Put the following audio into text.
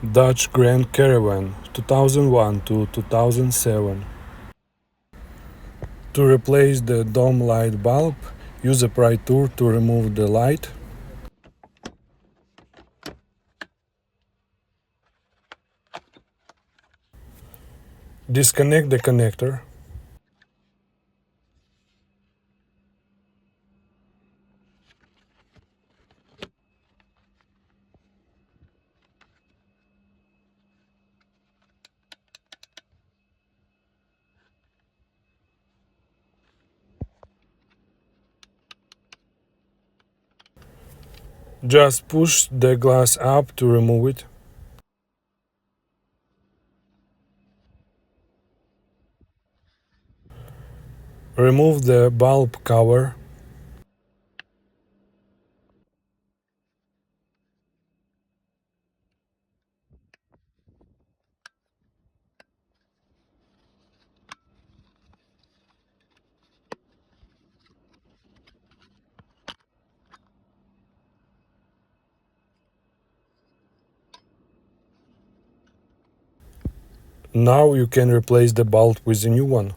Dodge Grand Caravan 2001 to 2007. To replace the dome light bulb, use a pry tool to remove the light. Disconnect the connector. Just push the glass up to remove it. Remove the bulb cover. Now you can replace the bulb with a new one.